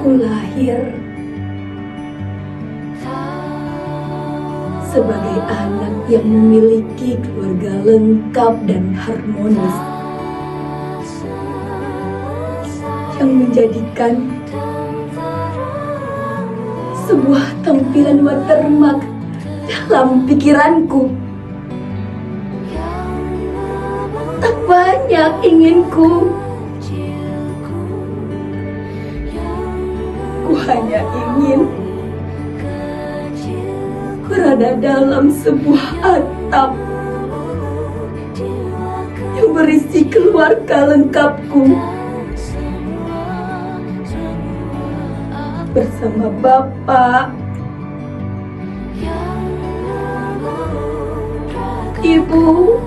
Aku lahir sebagai anak yang memiliki keluarga lengkap dan harmonis, yang menjadikan sebuah tampilan watermark dalam pikiranku. Tak banyak inginku, ku hanya ingin berada dalam sebuah atap yang berisi keluarga lengkapku, bersama bapak, ibu,